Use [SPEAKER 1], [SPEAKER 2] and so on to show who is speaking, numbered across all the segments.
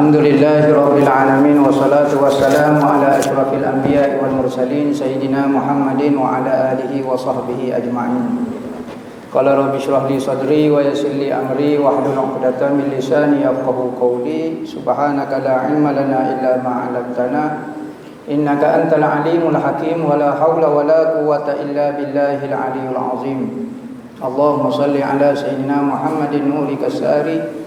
[SPEAKER 1] Alhamdulillahirabbil alamin wassalatu wassalamu ala asyrafil anbiya'i wal mursalin sayyidina Muhammadin wa ala alihi wa sahbihi ajma'in. Qala rabbi shrah li sadri wa yassir li amri wahlul 'uqdatam min lisani yafqahu qawli. Subhanaka la 'ilma lana illa ma 'allamtana innaka antal alimul hakim wa la haula wa la quwwata illa billahil aliyyil azim. Allahumma shalli ala sayyidina Muhammadin nurika sari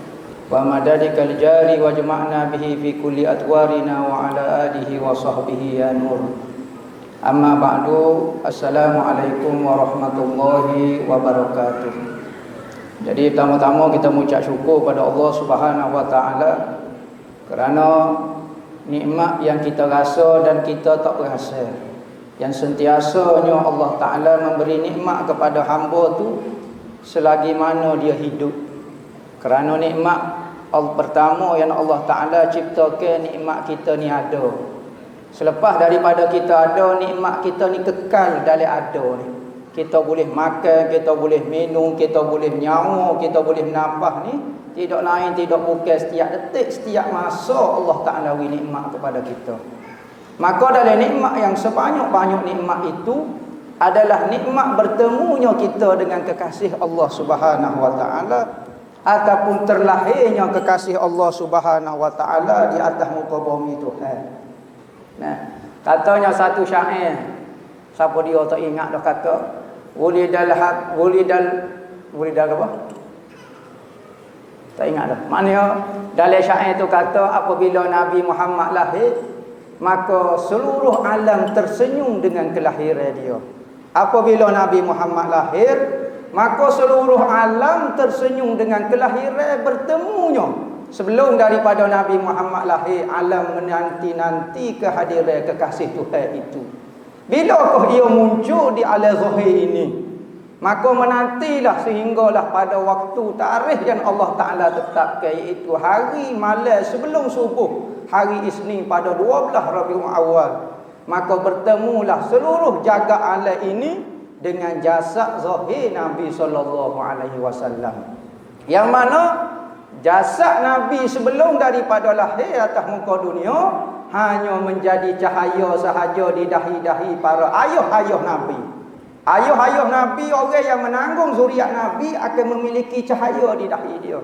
[SPEAKER 1] wa madadikal jari wa jama'na bihi fi kulli atwarina wa ala alihi wa sahbihi ya nur. Amma ba'du, assalamualaikum warahmatullahi wabarakatuh. Jadi pertama-tama kita mengucap syukur pada Allah Subhanahu wa taala kerana nikmat yang kita rasa dan kita tak rasa. Yang sentiasanya Allah Taala memberi nikmat kepada hamba tu selagi mana dia hidup. Kerana nikmat pertama yang Allah Ta'ala ciptakan, nikmat kita ni ada. Selepas daripada kita ada, nikmat kita ni kekal dalam ada ni. Kita boleh makan, kita boleh minum, kita boleh nyawa, kita boleh nafas ni. Tidak lain, tidak bukan setiap detik, setiap masa Allah Ta'ala beri nikmat kepada kita. Maka dalam nikmat yang sebanyak-banyak nikmat itu adalah nikmat bertemunya kita dengan kekasih Allah Subhanahu Wa Ta'ala, ataupun terlahirnya kekasih Allah Subhanahu Wa Taala di atas muka bumi Tuhan. Nah, katanya satu syair, siapa dia tak ingat dah kata, wulidal apa? Tak ingat dah. Maknanya dalam syair itu kata apabila Nabi Muhammad lahir, maka seluruh alam tersenyum dengan kelahiran dia. Apabila Nabi Muhammad lahir, maka seluruh alam tersenyum dengan kelahiran bertemunya. Sebelum daripada Nabi Muhammad lahir, alam menanti-nanti kehadiran kekasih Tuhan itu. Bilakah ia muncul di alam zahir ini? Maka menantilah sehinggalah pada waktu tarikh yang Allah Ta'ala tetapkan, iaitu hari malam sebelum subuh, hari Isnin pada 12 Rabiul Awal. Maka bertemulah seluruh jagat alam ini dengan jasad zahir Nabi sallallahu alaihi wasallam. Yang mana jasad Nabi sebelum daripada lahir atas muka dunia hanya menjadi cahaya sahaja di dahi-dahi para ayah-ayah Nabi. Ayah-ayah Nabi, orang yang menanggung zuriat Nabi akan memiliki cahaya di dahi dia.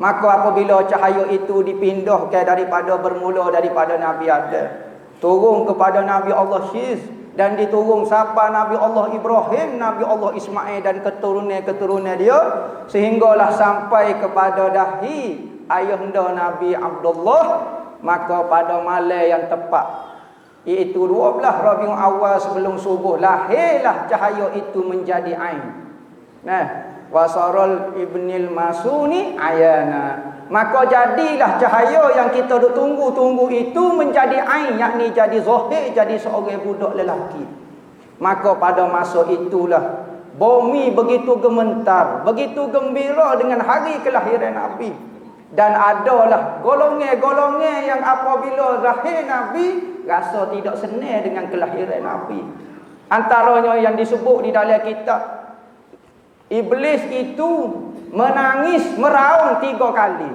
[SPEAKER 1] Maka apabila cahaya itu dipindahkan daripada bermula daripada Nabi Adam turun kepada Nabi Allah Syis, dan diturun siapa Nabi Allah Ibrahim, Nabi Allah Ismail dan keturunan-keturunan dia, sehinggalah sampai kepada dahi ayahanda Nabi Abdullah. Maka pada malam yang tepat, iaitu 12 Rabiul Awal sebelum subuh, lahirlah cahaya itu menjadi ain. Nah, wasarul ibnil masuni ayana. Maka jadilah cahaya yang kita duk tunggu-tunggu itu menjadi ain, yakni jadi zahir, jadi seorang budak lelaki. Maka pada masa itulah bumi begitu gementar, begitu gembira dengan hari kelahiran Nabi. Dan adalah golongan-golongan yang apabila lahir Nabi rasa tidak senang dengan kelahiran Nabi. Antaranya yang disebut di dalam kitab, Iblis itu menangis meraung 3 kali.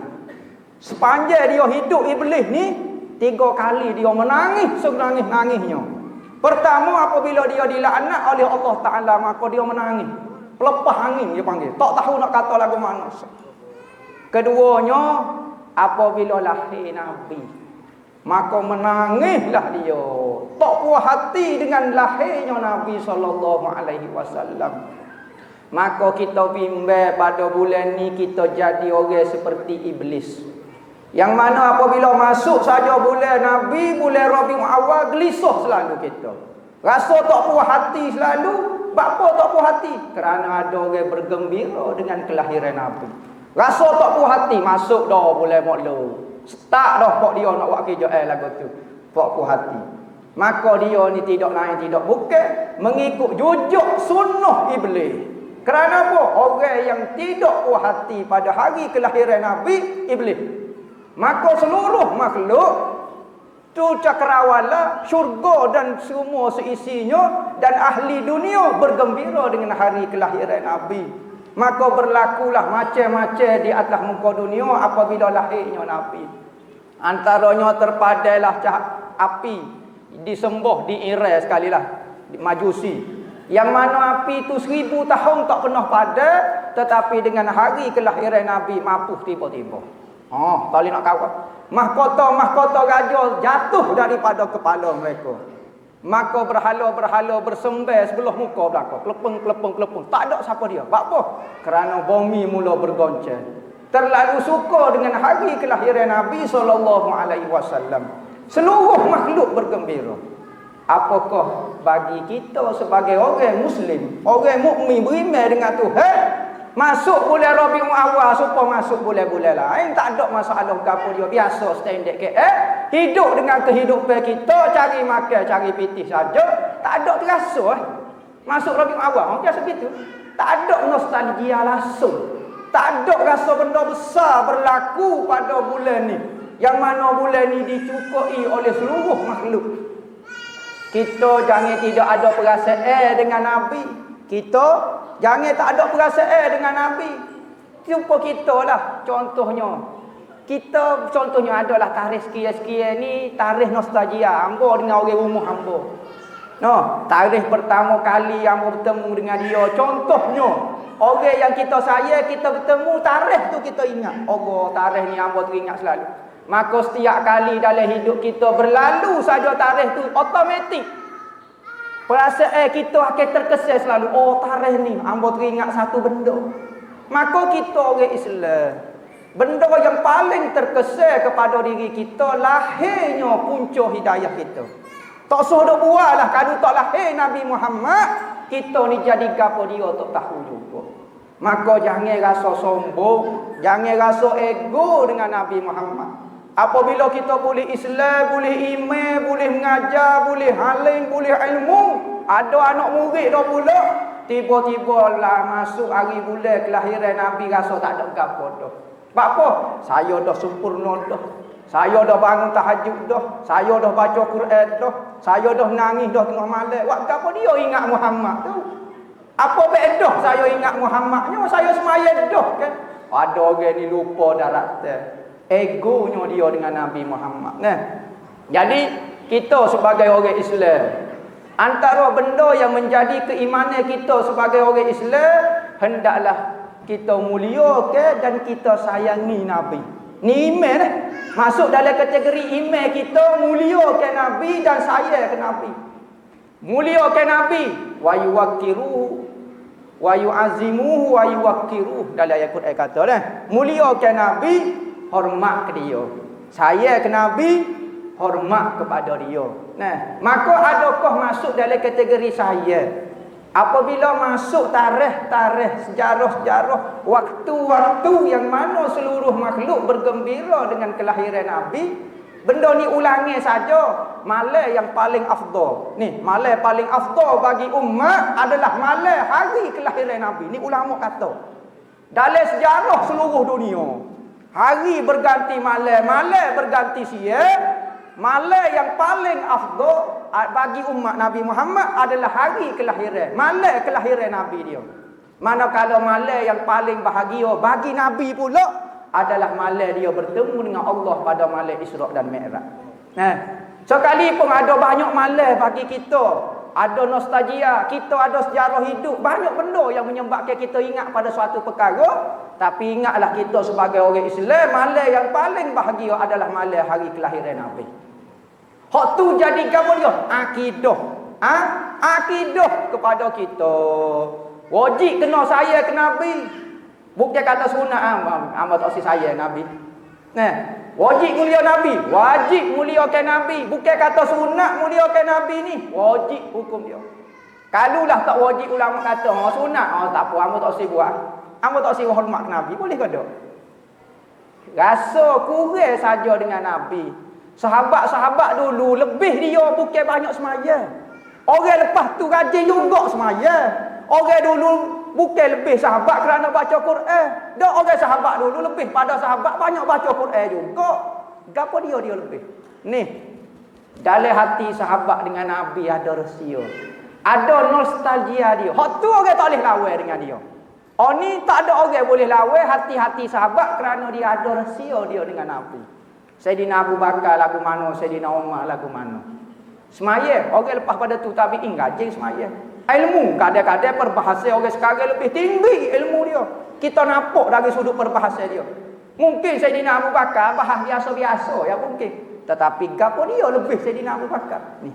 [SPEAKER 1] Sepanjang dia hidup Iblis ni 3 kali dia menangis senangis-nangisnya. Pertama apabila dia dilaknat oleh Allah Ta'ala, maka dia menangis. Pelepah angin dia panggil. Tak tahu nak kata lagu mana. Keduanya apabila lahir Nabi, maka menangislah dia. Tak puas hati dengan lahirnya Nabi sallallahu alaihi wasallam. Maka kita bimbang pada bulan ni kita jadi orang seperti iblis. Yang mana apabila masuk saja bulan Nabi, bulan Rabiul Awal, gelisah selalu kita. Rasa tak puas hati selalu. Apa tak puas hati? Kerana ada orang bergembira dengan kelahiran Nabi. Rasa tak puas hati, masuk dah bulan Maulud. Start dah pak dia nak buat kerja lagu tu. Tak puas hati. Maka dia ni tidak lain tidak bukan mengikut jujuk sunnah iblis. Kerana apa? Orang yang tidak puas hati pada hari kelahiran Nabi, iblis. Maka seluruh makhluk tu cakrawala, syurga dan semua seisinya dan ahli dunia bergembira dengan hari kelahiran Nabi. Maka berlakulah macam-macam di atas muka dunia apabila lahirnya Nabi. Antaranya terpadailah api disembah di Iran sekali lah, Majusi. Yang mana api itu 1000 tahun tak pernah padai, tetapi dengan hari kelahiran Nabi mapuh tiba-tiba. Oh, tak boleh nak kawal. Mahkota raja jatuh daripada kepala mereka. Maka berhala-berhala bersembah sebelah muka belakang. Kelepung. Tak ada siapa dia. Sebab apa? Kerana bumi mula bergoncang. Terlalu suka dengan hari kelahiran Nabi SAW. Seluruh makhluk bergembira. Apakah bagi kita sebagai orang Muslim, orang mukmin beriman dengan Tuhan, masuk bulan Rabiul Awal supaya masuk bulan-bulan lain, tak ada masalah gapo dia, biasa standard ke. Hidup dengan kehidupan kita, cari makan, cari pitih saja, tak ada terasa masuk Rabiul Awal, biasa gitu. Tak ada nostalgia langsung. Tak ada rasa benda besar berlaku pada bulan ni. Yang mana bulan ni dicukupi oleh seluruh makhluk. Kita jangan tidak ada perasaan dengan Nabi. Kita jangan tak ada perasaan dengan Nabi. Jumpa kita lah contohnya. Kita contohnya adalah tarikh sekian-sekian ni, tarikh nostalgia. Hamba dengan orang rumah hamba. No, tarikh pertama kali hamba bertemu dengan dia. Contohnya, orang yang kita sayang, kita bertemu, tarikh tu kita ingat. Oh, tarikh ni hamba teringat selalu. Maka setiap kali dalam hidup kita berlalu saja tarikh tu, automatik perasaan kita akan terkesan selalu. Oh, tarikh ni hamba teringat satu benda. Maka kita orang Islam, benda yang paling terkesan kepada diri kita, lahirnya punca hidayah kita. Tak sudah buat lah, kalau tak lahir Nabi Muhammad, kita ni jadi gapo dia tak tahu juga. Maka jangan rasa sombong, jangan rasa ego dengan Nabi Muhammad. Apabila kita boleh Islam, boleh iman, boleh mengajar, boleh halim, boleh ilmu, ada anak murid dah pula, tiba-tiba lah masuk hari bulan kelahiran Nabi, rasa tak ada gapo dah. Sebab apa? Saya dah sempurna dah. Saya dah bangun tahajud dah. Saya dah baca Quran dah. Saya dah nangis dah tengah malam. Buat apa dia ingat Muhammad tu? Apa bedah saya ingat Muhammadnya? Saya semayang dah kan? Ada orang ni lupa daratan. Egonya dia dengan Nabi Muhammad. Nah, jadi kita sebagai orang Islam, antara benda yang menjadi keimanan kita sebagai orang Islam, hendaklah kita muliakan dan kita sayangi Nabi. Ni iman lah. Masuk dalam kategori iman kita, muliakan Nabi dan sayang ke Nabi. Muliakan Nabi, wa yuwaqqiruhu wa yu'azzimuhu wa yuwaqqiruhu. Dalam ayat Quran kata dah, muliakan Nabi, hormat ke dia. Sayang ke Nabi, hormat kepada dia. Nah, maka adakah masuk dalam kategori sayang? Apabila masuk tarikh-tarikh, sejarah-sejarah, waktu-waktu yang mana seluruh makhluk bergembira dengan kelahiran Nabi, benda ni ulangi saja. Malam yang paling afdal. Ni, malam paling afdal bagi umat adalah malam hari kelahiran Nabi. Ni ulama kata. Dalam sejarah seluruh dunia, hari berganti malam, malam berganti siang. Malam yang paling afdal bagi umat Nabi Muhammad adalah hari kelahiran. Malam kelahiran Nabi dia. Manakala malam yang paling bahagia bagi Nabi pula adalah malam dia bertemu dengan Allah pada malam Isra' dan Mi'raj. Nah, sekalipun ada banyak malam bagi kita, ada nostalgia, kita ada sejarah hidup, banyak benda yang menyebabkan kita ingat pada suatu perkara, tapi ingatlah kita sebagai orang Islam, malam yang paling bahagia adalah malam hari kelahiran Nabi. Hak tu jadi gapo dia? Akidah. Akidah kepada kita. Wajib kena sayang ke Nabi. Bukan kata sunat hamba tak sayang Nabi. Nah, wajib mulia Nabi, wajib muliakan Nabi. Bukan kata sunat muliakan Nabi ni, wajib hukum dia. Kalulah tak wajib, ulama kata sunat, tak apa, hamba tak usah buat. Hamba tak usah hormat Nabi, boleh ke tak? Rasa kurang saja dengan Nabi. Sahabat-sahabat dulu lebih dia bukan banyak semaya. Orang lepas tu rajin juga semaya. Orang dulu bukan lebih sahabat kerana baca Quran. Dak orang sahabat dulu lebih pada sahabat banyak baca Quran juga. Gapo dia lebih? Ni, dalam hati sahabat dengan Nabi ada rahsia. Ada nostalgia dia. Hak tu orang tak boleh lawan dengan dia. Oh ni tak ada orang boleh lawan hati-hati sahabat kerana dia ada rahsia dia dengan Nabi. Sayyidina Abu Bakar lagu mana, Sayyidina Umar lagu mana. Semaya, orang lepas pada tu tabi'in rajin semaya. Ilmu kadang-kadang perbahasa orang sekarang lebih tinggi ilmu dia. Kita nampak dari sudut perbahasa dia. Mungkin Sayyidina Abu Bakar bahas biasa-biasa ya mungkin. Tetapi gapo dia lebih Sayyidina Abu Bakar. Ni.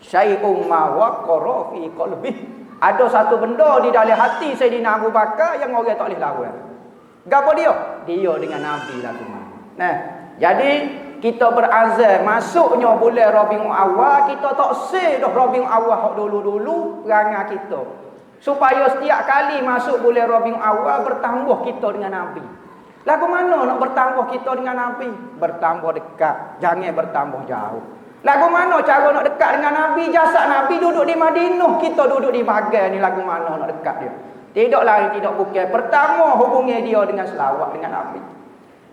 [SPEAKER 1] Syai'un ma waqara fi qalbi. Ada satu benda di dalam hati Sayyidina Abu Bakar yang orang tak boleh lawan. Gapo dia? Dia dengan Nabi lagu mana. Nah, jadi kita berazam masuknya bulan Rabiul Awal, kita tak say dah Rabiul Awal hak dulu-dulu perangai kita. Supaya setiap kali masuk bulan Rabiul Awal bertambah kita dengan Nabi. Lagu mana nak bertambah kita dengan Nabi? Bertambah dekat, jangan bertambah jauh. Lagu mana cara nak dekat dengan Nabi? Jasad Nabi duduk di Madinah, kita duduk di Bagan ni, lagu mana nak dekat dia? Tidak lain tidak bukan. Pertama hubungi dia dengan selawat dengan Nabi.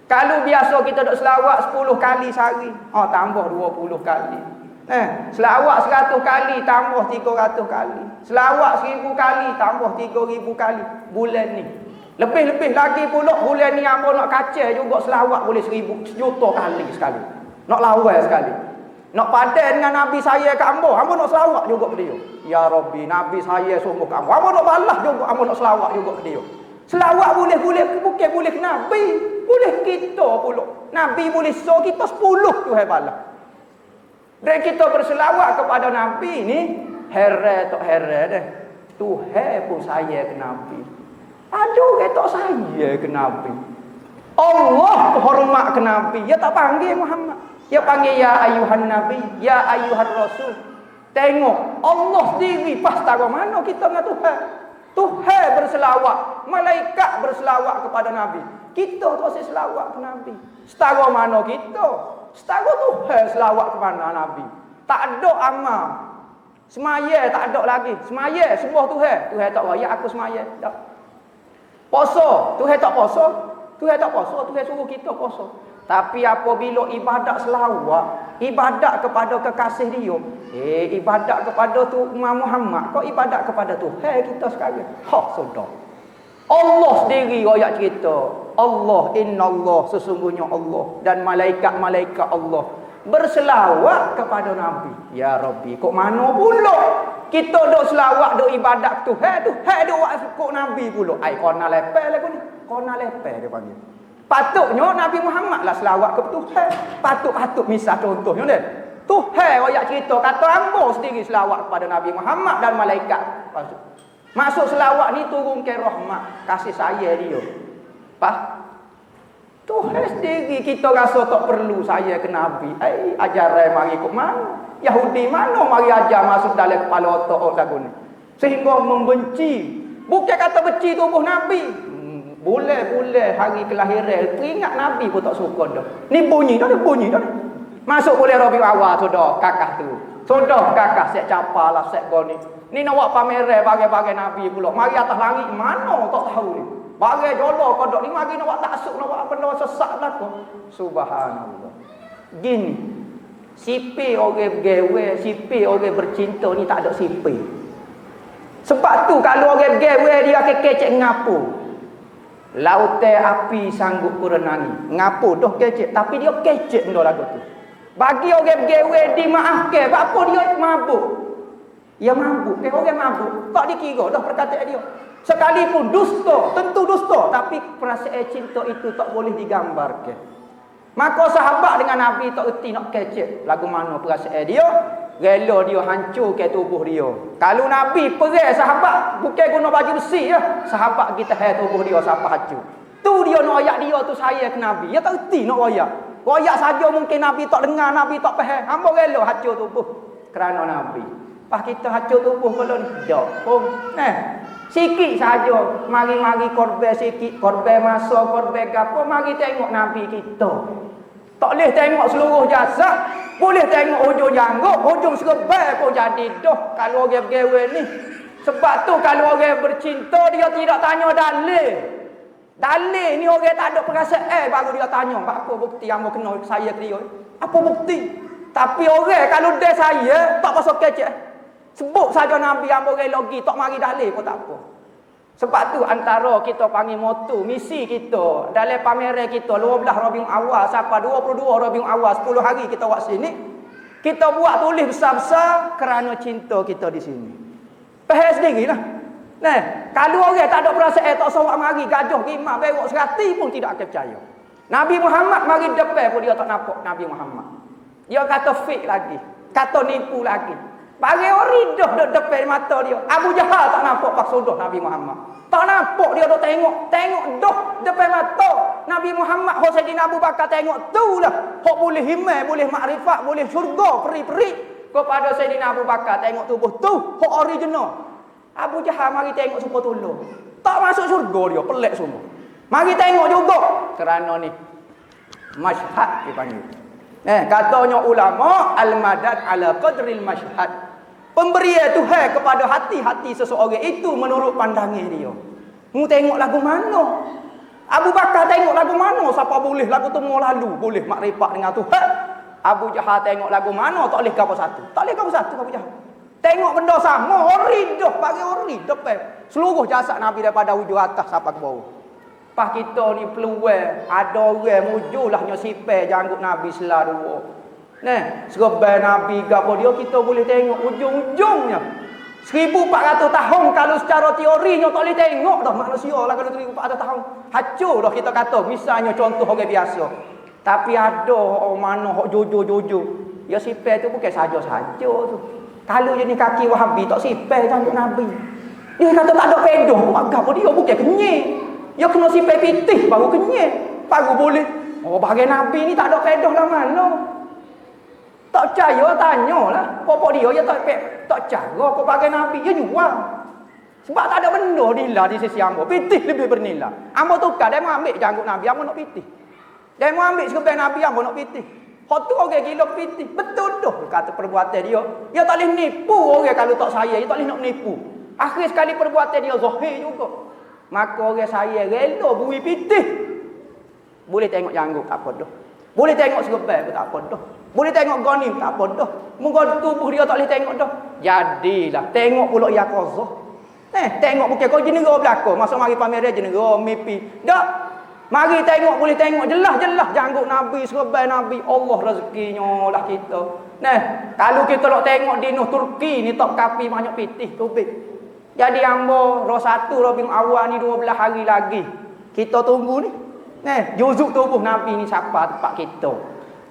[SPEAKER 1] Kalau biasa kita duk selawat 10 kali sehari, tambah 20 kali. Selawat 100 kali tambah 300 kali. Selawat 1000 kali tambah 3000 kali. Bulan ni lebih-lebih lagi pula bulan ni hamba nak kacau juga selawat boleh 1000 juta kali sekali. Nak lawan sekali. Nak padan dengan Nabi saya kat hamba nak selawat juga ke dia. Ya Rabbi, Nabi saya sungguh kat hamba nak balas juga, hamba nak selawat juga ke dia. Selawat boleh bukan boleh ke Nabi, boleh kita pula. Nabi boleh so kita 10 tu balas. Dan kita berselawat kepada Nabi ni heran tak heran dah. Tuhan pun saya ke Nabi. Ada orang tak saya ke Nabi. Allah hormat ke Nabi. Ya tak panggil Muhammad. Ya panggil ya ayuhan Nabi, ya ayuhan Rasul. Tengok Allah sendiri pas tahu mana kita dengan Tuhan. Tuhan berselawat, malaikat berselawat kepada Nabi. Kita tak selawat ke Nabi. Setara mana kita? Setara Tuhan selawat ke mana Nabi. Tak ada amal. Semaya tak ada lagi. Semaya semua Tuhan. Tuhan tak raya aku semaya. Tak. Puasa, Tuhan tak puasa. Tuhan tak puasa, Tuhan suruh kita puasa. Tapi apabila ibadat selawat, ibadat kepada kekasih dia, ibadat kepada tu Imam Muhammad, kau ibadat kepada Tuhan kita sekarang. Sudah. Allah sendiri ayat cerita. Allah, innallah, sesungguhnya Allah dan malaikat-malaikat Allah berselawat kepada Nabi. Ya Rabbi, kok mana pula kita duk selawat, duk ibadat Tuhan, Tuhan duk buat kok Nabi pula. Ai kona lepel lagu ni. Kona lepel dia panggil. Patutnya Nabi Muhammad lah selawat ke Tuhan. Patut misal contohnya dia. Tuhan ayat cerita kata hamba sendiri selawat kepada Nabi Muhammad dan malaikat. Maksud selawat ni turun ke rahmat, kasih sayang dia. Tuhan sendiri kita rasa tak perlu saya ke Nabi. Ajaran mari kok mana? Yahudi mana mari ajar masuk dalam kepala otak lagu ni. Sehingga membenci. Bukan kata benci tubuh Nabi. Boleh hari kelahiran teringat Nabi pun tak suka dah. Ni bunyi dah. Masuk boleh Rabiul Awal sudah kakak tu. Sudah kakak set capalah set goni. Ni nak buat pameran bagai-bagai Nabi pula. Mari atas langit mana tak tahu ni. Bagai jodoh kodok ni mari nak buat taksub, nak buat apa nak sesak belaka. Subhanallah. Gini. Sipi orang bergawe, sipi orang bercinta ni tak ada sipi. Sebab tu kalau orang bergawe dia akan kecek ngapu. Lautai api sanggup kurenangi. Ngapu dah kecek. Tapi dia kecek benda lagu tu. Bagi orang bergawe dimaafkan. Apa dia mabuk? Ya mabuk. Orang mabuk. Tak dikira dah perkataan dia. Sekalipun dusta. Tentu dusta. Tapi perasaan cinta itu tak boleh digambarkan. Maka sahabat dengan Nabi tak erti nak kecek. Lagu mana perasaan dia? Rela dia hancurkan tubuh dia. Kalau Nabi perang sahabat bukan guna baju besi ya. Sahabat kita tubuh dia siapa hancur. Tu dia nak ayat dia tu saya ke Nabi. Ya tak erti nak royak. Royak saja mungkin Nabi tak dengar, Nabi tak faham. Hamba rela hancur tubuh kerana Nabi. Pas kita hancur tubuh kalau ni dak pun. Sikit saja mari-mari korban sikit, korban masa, korban gapo, mari tengok Nabi kita. Tak boleh tengok seluruh jasad. Boleh tengok hujung janggut, hujung serba pun jadi dah kalau orang bergawe ni. Sebab tu kalau orang bercinta dia tidak tanya dalil. Dalil ni orang tak ada perasaan baru dia tanya, apa bukti hamba kena saya ke dia? Apa bukti? Tapi orang kalau dia saya tak pasal kecek. Sebut saja Nabi hamba orang lagi tak mari dalil pun tak apa. Sebab tu antara kita panggil moto, misi kita dalam pameran kita 12 Rabiul Awal sampai 22 Rabiul Awal 10 hari kita buat sini. Kita buat tulis besar-besar kerana cinta kita di sini. Faham sendirilah. Nah, kalau orang tak ada perasaan tak sorak mari gajah rimah berok serati pun tidak akan percaya. Nabi Muhammad mari depan pun dia tak nampak Nabi Muhammad. Dia kata fake lagi, kata nipu lagi. Bagi orang dah duduk depan mata dia. Abu Jahal tak nampak pas sudah Nabi Muhammad. Tak nampak dia duk tengok dah depan mata Nabi Muhammad. Sayyidina Abu Bakar tengok tu lah. Hok boleh himai, boleh makrifat, boleh syurga, peri-peri kepada Sayyidina Abu Bakar tengok tubuh tu hok original. Abu Jahal mari tengok supaya tolong. Tak masuk syurga dia, pelik semua. Mari tengok juga kerana ni masyhad dipanggil. Katanya ulama al-madad ala qadril masyhad. Pemberian Tuhan kepada hati-hati seseorang itu menurut pandangan dia. Mu tengok lagu mana? Abu Bakar tengok lagu mana? Siapa boleh lagu temu lalu boleh makrifat dengan Tuhan. Abu Jahal tengok lagu mana tak boleh apa satu. Tak boleh apa satu Abu Jahal. Tengok benda sama, ori dah bagi ori depan. Seluruh jasad Nabi daripada hujung atas sampai ke bawah. Pas kita ni peluang ada orang mujulah nya sipai janggut Nabi selalu. Nah, serba Nabi gapo dia kita boleh tengok ujung-ujungnya. 1400 tahun kalau secara teorinya tak boleh tengok dah manusia lah kalau 1400 tahun. Hancur dah kita kata misalnya contoh orang biasa. Tapi ada orang mana hok jujur-jujur. Ya sipai tu bukan saja-saja tu. Kalau jenis kaki Wahabi tak sipai janggut Nabi. Dia kata tak ada pedoh, gapo dia bukan kenyek. Ya kena sipai pitih baru kenyek. Baru boleh. Oh bahagian Nabi ni tak ada pedoh lah mana. Tak percaya tanyalah. Popok dia ya tak cara kau pakai Nabi dia jual. Sebab tak ada benda nilai di sisi ambo. Pitih lebih bernilai. Ambo tukar dia mau ambil janggut Nabi ambo nak pitih. Dia mau ambil serban Nabi ambo nak pitih. Hak tu orang gila pitih. Betul dah kata perbuatan dia. Dia tak boleh nipu orang kalau tak saya, dia tak boleh nak nipu. Akhir sekali perbuatan dia zahir juga. Maka orang saya rela bui pitih. Boleh tengok janggut tak apa dah. Boleh tengok serban pun tak apa dah. Boleh tengok ghanim tak apa dah. Mungkin tubuh dia tak boleh tengok dah. Jadilah tengok pula ya qazah. Tengok bukan kau jenera belaka. Masa mari pameran jenera mimpi. Dak. Mari tengok boleh tengok jelas-jelas janggut Nabi, serban Nabi. Allah rezekinya lah kita. Kalau kita nak tengok di Nuh Turki ni top kapi banyak pitih tubik. Jadi ambo roh 1 Rabiul Awal ni 12 hari lagi. Kita tunggu ni. Juzuk tubuh Nabi ni siapa tempat kita.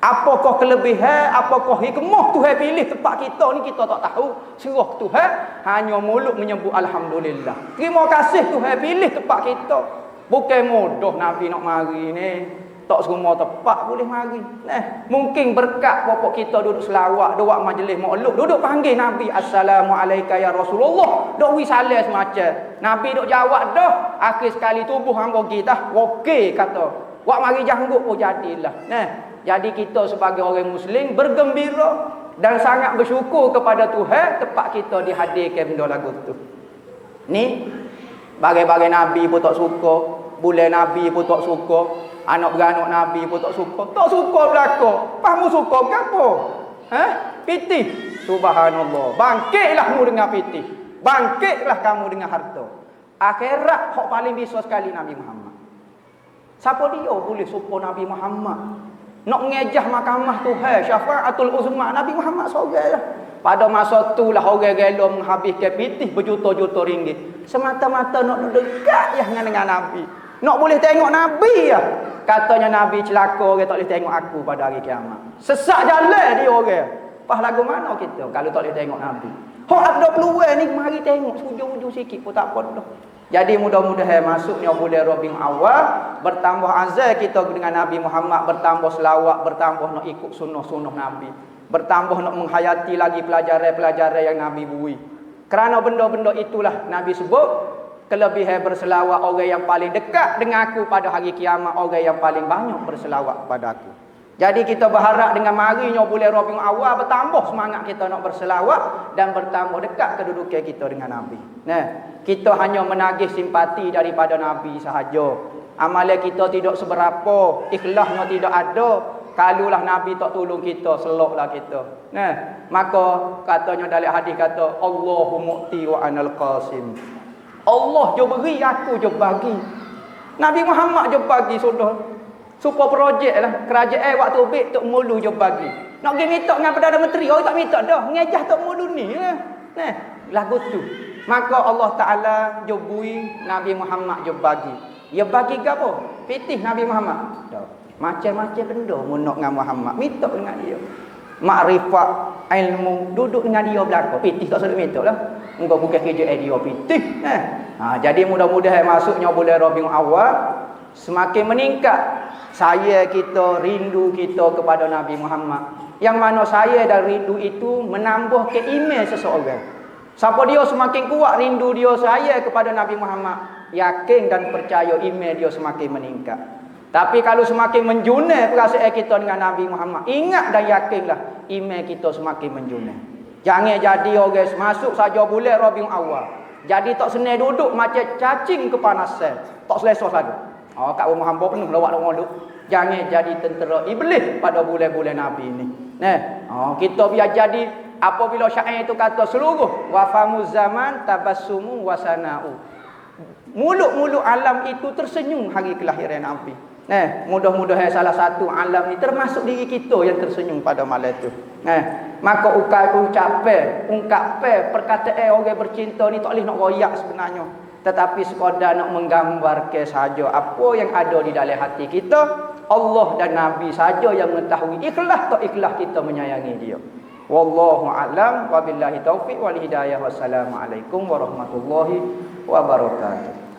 [SPEAKER 1] Apakah kelebihan, apakah hikmah Tuhan pilih tempat kita ni kita tak tahu. Serah Tuhan hanya mulut menyebut alhamdulillah. Terima kasih Tuhan pilih tempat kita. Bukan mudah Nabi nak mari ni. Tak semua tempat boleh mari. Mungkin berkat bapak kita duduk selawat, duduk majlis maulud, duduk panggil Nabi assalamualaikum ya Rasulullah. Duk wi salam semacam. Nabi duk jawab dah. Akhir sekali tubuh hamba kita okey kata. Wak mari janggut pun jadilah. Jadi kita sebagai orang Muslim bergembira dan sangat bersyukur kepada Tuhan tempat kita dihadirkan benda lagu tu. Ni bagai-bagai Nabi pun tak suka, bulan Nabi pun tak suka, anak beranak Nabi pun tak suka. Tak suka belaka. Pamu suka apa? Pitih. Subhanallah. Bangkitlah kamu dengan pitih. Bangkitlah kamu dengan harta. Akhirat hak paling bisa sekali Nabi Muhammad. Siapa dia boleh support Nabi Muhammad? Nak mengejah mahkamah Tuhan, syafaatul uzma Nabi Muhammad seorang lah. Pada masa itulah orang rela menghabiskan pitih berjuta-juta ringgit. Semata-mata nak dekat ya dengan Nabi. Nak boleh tengok Nabi ya. Katanya Nabi celaka orang tak boleh tengok aku pada hari kiamat. Sesak jalan dia orang. Pas lagu mana kita kalau tak boleh tengok Nabi. Hak ada peluang ni mari tengok sujud-sujud sikit pun tak apa dah. Jadi mudah-mudahan masuknya bulan Rabiul Awal bertambah azal kita dengan Nabi Muhammad, bertambah selawat, bertambah nak ikut sunnah-sunnah Nabi, bertambah nak menghayati lagi pelajaran-pelajaran yang Nabi bui. Kerana benda-benda itulah Nabi sebut kelebihan berselawat orang yang paling dekat dengan aku pada hari kiamat, orang yang paling banyak berselawat kepada aku. Jadi kita berharap dengan marinya bulan Rabiul Awal bertambah semangat kita nak berselawat dan bertambah dekat kedudukan kita dengan Nabi. Kita hanya menagih simpati daripada Nabi sahaja. Amalan kita tidak seberapa, ikhlasnya tidak ada. Kalulah Nabi tak tolong kita, seloklah kita. Maka katanya dalam hadis kata Allahu mu'ti wa anal qasim. Allah je beri, aku je bagi. Nabi Muhammad je bagi sudah. Super projek lah. Kerajaan waktu bik Tok Mulu je bagi. Nak pergi minta dengan Perdana Menteri, orang tak minta dah. Ngejah Tok Mulu ni lah. Nah, lagu tu. Maka Allah Ta'ala je bui, Nabi Muhammad je bagi. Dia bagi ke apa? Fitih Nabi Muhammad. Macam-macam benda mu nak dengan Muhammad. Minta dengan dia. Makrifat, ilmu, duduk dengan dia belakang. Fitih tak selalu minta lah. Engkau bukan kerja dia fitih. Jadi mudah-mudahan masuknya bulan Rabiul Awal semakin meningkat saya kita, rindu kita kepada Nabi Muhammad. Yang mana saya dan rindu itu menambah keiman seseorang. Siapa dia semakin kuat rindu dia saya kepada Nabi Muhammad, yakin dan percaya iman dia semakin meningkat. Tapi kalau semakin menjunai perasaan kita dengan Nabi Muhammad, ingat dan yakinlah iman kita semakin menjunai. Jangan jadi orang masuk saja bulan Rabiul Awal, jadi tak senang duduk macam cacing kepanasan, tak selesa saja. Kat rumah hamba penuh lawak-lawak duduk. Jangan jadi tentera iblis pada bulan-bulan Nabi ni. Kita biar jadi apabila syair itu kata seluruh wafamu zaman tabassumu wasana'u. Mulut-mulut alam itu tersenyum hari kelahiran Nabi. Mudah-mudahan salah satu alam ni termasuk diri kita yang tersenyum pada malam itu. Maka ungkapan perkataan orang bercinta ni tak boleh nak royak sebenarnya. Tetapi sekadar nak menggambarkan saja apa yang ada di dalam hati kita. Allah dan Nabi saja yang mengetahui ikhlas tak ikhlas kita menyayangi dia. Wallahu a'lam wa billahi taufiq wal hidayah. Wassalamualaikum warahmatullahi wabarakatuh.